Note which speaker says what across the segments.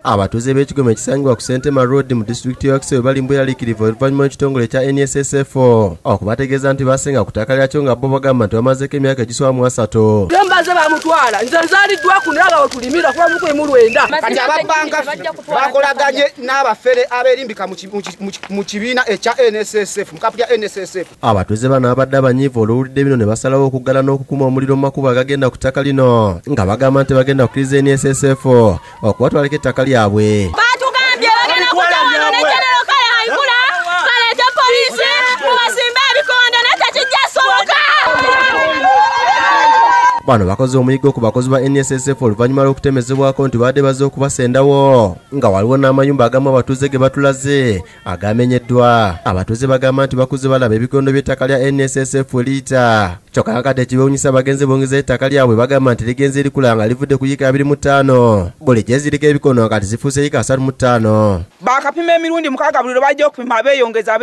Speaker 1: Abatuuze b'ekigo ekisangibwa ku Ssentema Road mu disitulikiti ya Wakiso bali mbweraliikirivu oluvannyuma lw'ekitongole kya NSSF okubategeeza nti basenga ku ttaka lyakyo nga bo bagamba nti bamazeeko emyaka egiswa mu 3.
Speaker 2: Mbaze bamutwala nze nzaaliddwa ku naga wetulimira kuba mukwe mu Lwenda
Speaker 3: kati ababbanga bakolaganye n'abafere abeerimbika mu kibiina ekya NSSF mu kapu ya NSSF.
Speaker 1: Abatuuze bano abadde abanyiivu olwowulidde bino ne basalawo okuggala n'okukuma omuliro mu makubo agagenda ku ttaka lino nga bagamba nti bagenda kukkiriza NSSF okubatwalako ettaka lyabwe.
Speaker 4: Batugambye bagenda kujja ne General Kale Haikula kaleete poliisi mubasimbe ebikondo netekijja soboka.
Speaker 1: Bano bakoze omuyiggo ku bakozi ba NSSF oluvannyuma lw'okutemezebwako nti badde bazze okubasendawo nga waliwo n'amayumba agamu abatuuze ge batulaze agamenyeddwa. Abatuuze bagamba nti bakuze balaba ebikondo by'ettaka lya NSSF liita kyokka kakati ekibeewuunyisa bagenze bongeza ettaka lyabwe bagamba nti ligenze likula nga livudde ku yiika 25 buli gye ziriko ebikondo nga kati zifuuse yiika 35.
Speaker 2: bakapima emirundi 6 buli lwe bajja okupima beeyongeza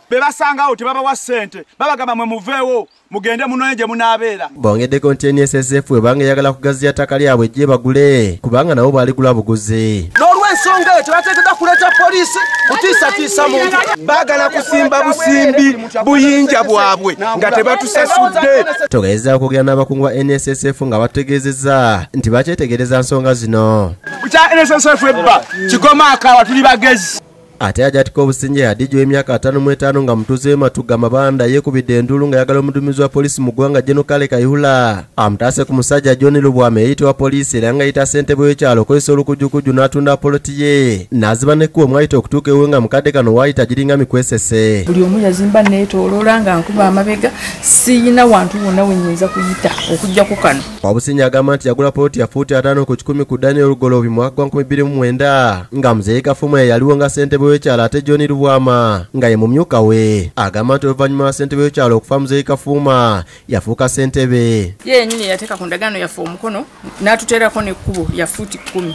Speaker 2: be basangawo tebabawa ssente babagamba mwe muveewo mugende munoye gye munaabeera.
Speaker 1: Bongeddeko nti NSSF ebanga eyagala kugaziya ttaka lyabwe ejje bagule kubanga nabo baaligula buguzi.
Speaker 3: N'olw'ensonga eyo tebateekeddwa kuleeta poliisi kutiisatiisa muntu. Baagala kusimba busimbi buyinja bwabwe nga tebatusasudde.
Speaker 1: Togezza okugenda n'abakungu ba NSSF nga bategeezezza nti bakyetegereza nsonga zino.
Speaker 2: Kya NSSF ebba kigoma akawa tuli bagezi.
Speaker 1: Ate ajatika obusinge yadijjo emyaka 55 nga mutuuze w'Ematugga Mabanda yeekubidde endulu nga yagala omuduumizi wa poliisi mu ggwanga Kale Kayihula amutaase ku musajja John Lubwama eyitibwa poliisi era nga yita ssentebe w'ekyalo okozesa olukujjukujju n'atunda poloti ye n'aziba n'ekkubo mwayita okutuuka ewe nga mukadde kano waayita giringa mikwesese.
Speaker 5: Buli omu yazimba neetooloola nga nkuba amabega siyina wantu wonna we nnyinza kuyita okuggyako kano.
Speaker 1: Obusinge agamba nti yagula poloti ya fuuti 5 ku 10 ku Daniel Lugoloobi mu mwaka gwa 2029 nga muzeeyi Kafumu yaliwo nga ssentebe w'ekyalo ate John Lubwama nga ye mumyuka we. Agamba nti oluvannyuma lwa ssentebe w'ekyalo okufa muzeeyi Kafuuma yafuuka ssentebe.
Speaker 5: Ye yennyini yateeka ku ndagaano yaffe omukono n'atuteerako n'ekkubo lya fuuti 10.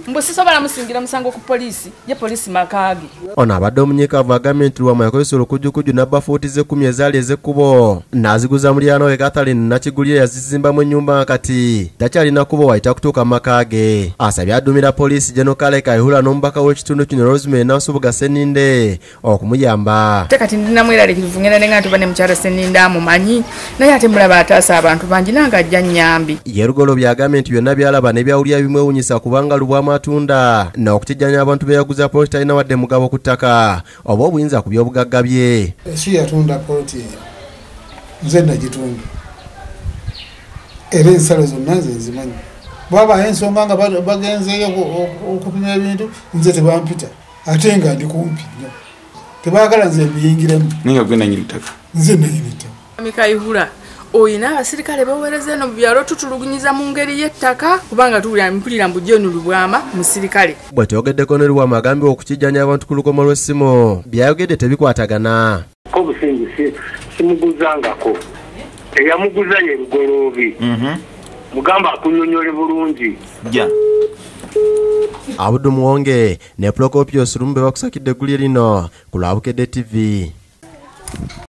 Speaker 5: Mbu sisobola musingira musango ku poliisi ye poliisi makaage.
Speaker 1: Ono abadde omunyiikaavu agambye nti Lubwama yakozesa olukujjukujju n'abba fuuti ze 10 ezaali ez'ekkubo n'aziguza muliraano we Catherine Nakigulire yazizimbamu ennyumba kati takyalina kubo wayita kutuuka mu makaage. Asabye addumira poliisi Kale Kayihula n'omubaka w'ekitundu kino Rosemary Nansubuga Sseninde okumuyamba.
Speaker 5: Ate kati ndinamu eraliikirivu ngenda ne nga ntuba ne mukyala Sseninde amumanyi naye ate mulaba ataasa abantu bangi nange ajja nnyambi.
Speaker 1: Ye Lugoloobi agambye nti byonna byalaba ne byawulira bimwewuunyisa kubanga Lubwama atunda n'okukijjanya abantu be yaguza poloti talina wadde mugabo ku ttaka oba obuyinza ku by'obugagga bye.
Speaker 6: Si yatunda poloti nze nagitunda era ensalo zonna nze nzimanyi. Bwaba ensonga nga bagenzeeyo okupima ebintu nze tebampita ate nga ndi kumpi nnyo tebaagala nze mbiyingiremu.
Speaker 7: Naye gwe nanyini ttaka.
Speaker 6: Nze nanyini ttaka.
Speaker 5: Kayihula oyina abasirikale baweereza eno mu byalo tutulugunyiza mu ngeri y'ettaka kubanga mpulira mbu John Lubwama musirikale.
Speaker 1: Bwe tyogeddeko ne Lubwama agambye okukijjanya abantu ku lukomo lw'essimu byayogedde tebikwatagana.
Speaker 8: Obusingi simuguzangako eyamuguza ye Lugoloobi mugamba akunyonyole bulungi.
Speaker 1: Abdul Muwonge ne Procopius Lumu bakusakidde eggulire lino ku lwa Bukedde TV.